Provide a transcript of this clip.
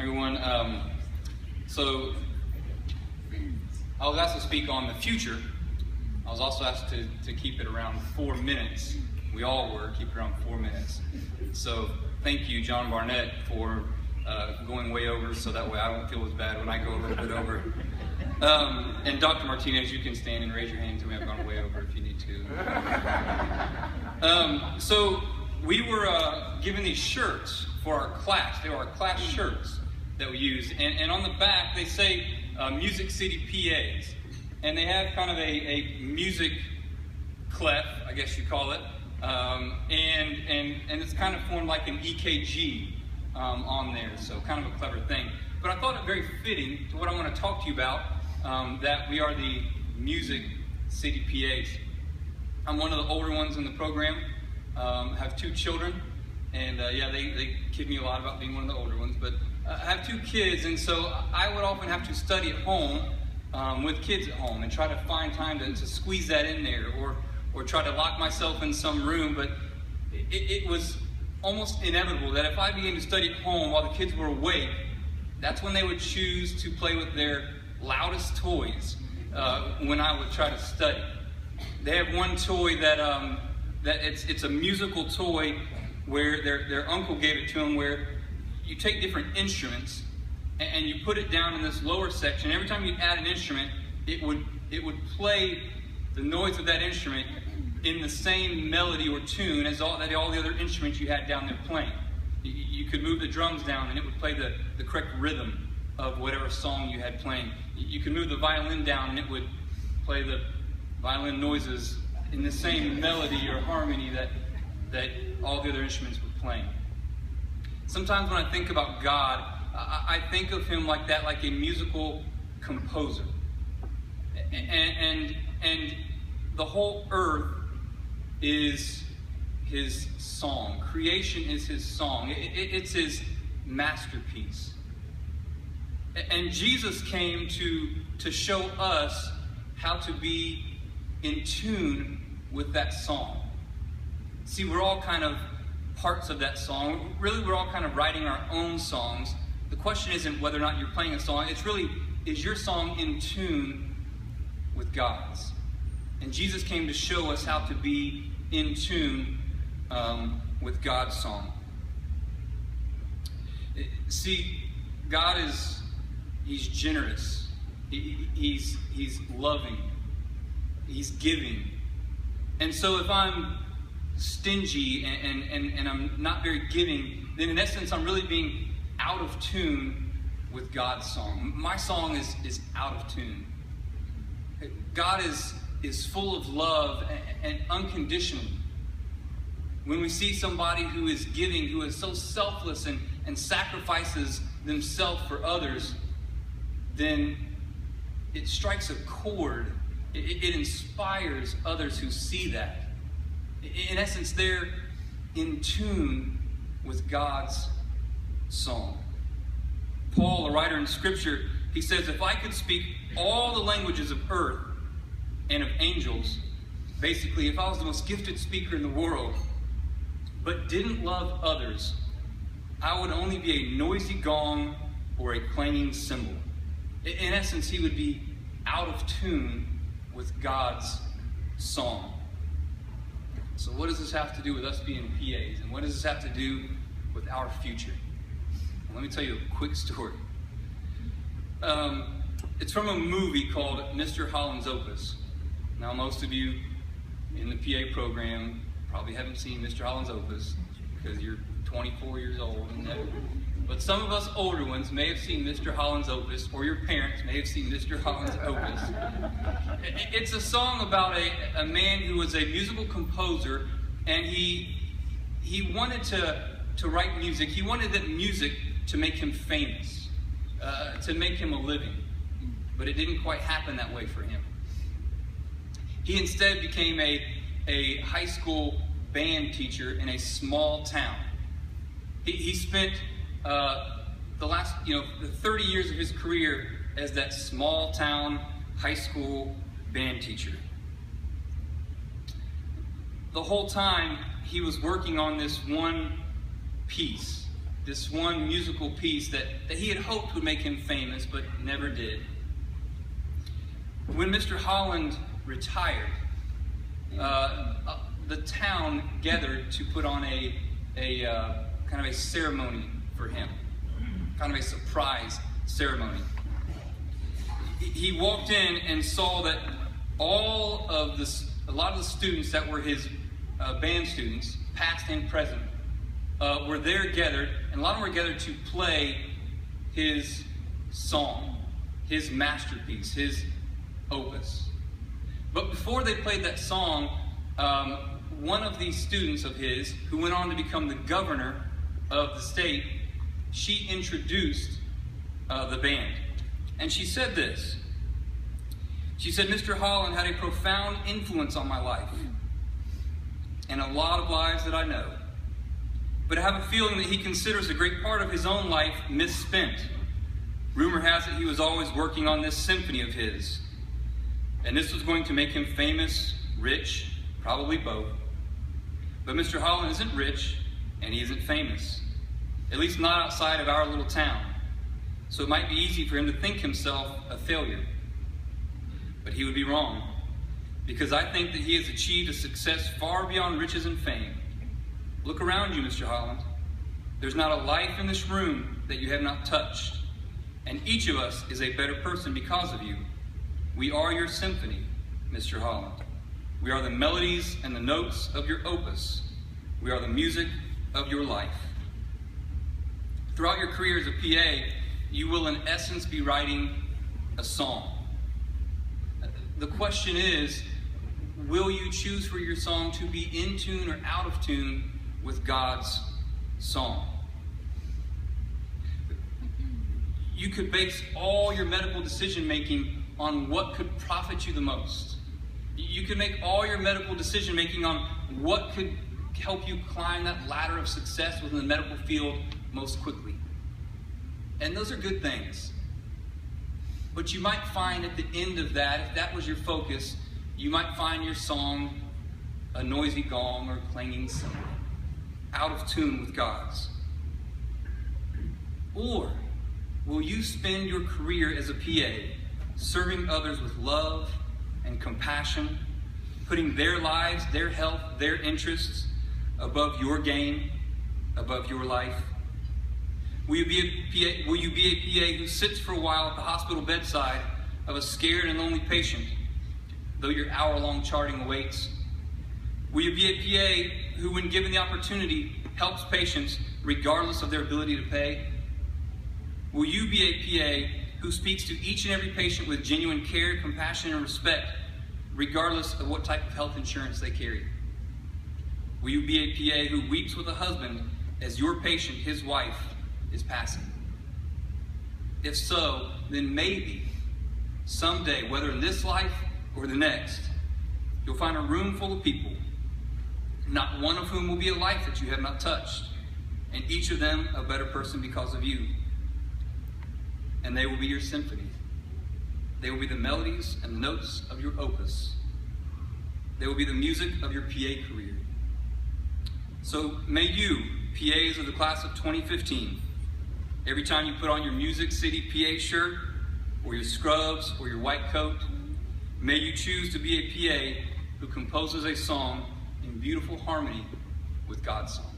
everyone. So I was asked to speak on the future. I was also asked to keep it around 4 minutes. We all were, keep it around 4 minutes. So thank you, John Barnett, for going way over, so that way I don't feel as bad when I go a little bit over. And Dr. Martinez, you can stand and raise your hand to me. I've gone way over if you need to. So we were given these shirts for our class. They were our class shirts that we used. And on the back, they say Music City PAs. And they have kind of a music clef, I guess you call it. And it's kind of formed like an EKG on there. So kind of a clever thing. But I thought it very fitting to what I want to talk to you about, that we are the Music City PAs. I'm one of the older ones in the program. Have 2 children. And they kid me a lot about being one of the older ones. But I have 2 kids, and so I would often have to study at home with kids at home and try to find time to squeeze that in there, or try to lock myself in some room. But it was almost inevitable that if I began to study at home while the kids were awake, that's when they would choose to play with their loudest toys when I would try to study. They have one toy that it's a musical toy where their uncle gave it to them, where you take different instruments and you put it down in this lower section. Every time you add an instrument, it would play the noise of that instrument in the same melody or tune as all the other instruments you had down there playing. You could move the drums down and it would play the correct rhythm of whatever song you had playing. You could move the violin down and it would play the violin noises in the same melody or harmony that all the other instruments were playing. Sometimes when I think about God, I think of him like that, like a musical composer. And the whole earth is his song. Creation is his song. It's his masterpiece. And Jesus came to show us how to be in tune with that song. See, we're all kind of parts of that song. Really, we're all kind of writing our own songs. The question isn't whether or not you're playing a song. It's really, is your song in tune with God's? And Jesus came to show us how to be in tune with God's song. See, God he's generous. He's loving. He's giving. And so if I'm stingy and I'm not very giving, then in essence I'm really being out of tune with God's song. My song is out of tune. God is full of love and unconditional. When we see somebody who is giving, who is so selfless and sacrifices themselves for others, then it strikes a chord. It inspires others who see that. In essence, they're in tune with God's song. Paul, a writer in Scripture, he says, if I could speak all the languages of earth and of angels, basically, if I was the most gifted speaker in the world, but didn't love others, I would only be a noisy gong or a clanging cymbal. In essence, he would be out of tune with God's song. So what does this have to do with us being PAs? And what does this have to do with our future? Well, let me tell you a quick story. It's from a movie called Mr. Holland's Opus. Now, most of you in the PA program probably haven't seen Mr. Holland's Opus because you're 24 years old. But some of us older ones may have seen Mr. Holland's Opus, or your parents may have seen Mr. Holland's Opus. It's a song about a man who was a musical composer, and he wanted to write music. He wanted that music to make him famous, to make him a living. But it didn't quite happen that way for him. He instead became a high school band teacher in a small town. He spent the last, the 30 years of his career as that small town high school band teacher. The whole time he was working on this one piece, this one musical piece that he had hoped would make him famous, but never did. When Mr. Holland retired, the town gathered to put on a kind of a ceremony for him, kind of a surprise ceremony. He walked in and saw that a lot of the students that were his band students, past and present, were there gathered, and a lot of them were gathered to play his song, his masterpiece, his opus. But before they played that song, one of these students of his, who went on to become the governor of the state, she introduced the band. And she said this. She said, "Mr. Holland had a profound influence on my life and a lot of lives that I know. But I have a feeling that he considers a great part of his own life misspent. Rumor has it he was always working on this symphony of his. And this was going to make him famous, rich, probably both. But Mr. Holland isn't rich and he isn't famous, at least not outside of our little town. So it might be easy for him to think himself a failure. But he would be wrong, because I think that he has achieved a success far beyond riches and fame. Look around you, Mr. Holland. There's not a life in this room that you have not touched, and each of us is a better person because of you. We are your symphony, Mr. Holland. We are the melodies and the notes of your opus. We are the music of your life." Throughout your career as a PA, you will in essence be writing a song. The question is, will you choose for your song to be in tune or out of tune with God's song? You could base all your medical decision making on what could profit you the most. You could make all your medical decision making on what could help you climb that ladder of success within the medical field most quickly. And those are good things. But you might find at the end of that, if that was your focus, you might find your song a noisy gong or clanging cymbal, out of tune with God's. Or will you spend your career as a PA serving others with love and compassion, putting their lives, their health, their interests above your gain, above your life? Will you be a PA who sits for a while at the hospital bedside of a scared and lonely patient, though your hour-long charting awaits? Will you be a PA who, when given the opportunity, helps patients regardless of their ability to pay? Will you be a PA who speaks to each and every patient with genuine care, compassion, and respect, regardless of what type of health insurance they carry? Will you be a PA who weeps with a husband as your patient, his wife, is passing? If so, then maybe someday, whether in this life or the next, you'll find a room full of people, not one of whom will be a life that you have not touched, and each of them a better person because of you. And they will be your symphony. They will be the melodies and notes of your opus. They will be the music of your PA career. So may you, PAs of the class of 2015, every time you put on your Music City PA shirt, or your scrubs, or your white coat, may you choose to be a PA who composes a song in beautiful harmony with God's song.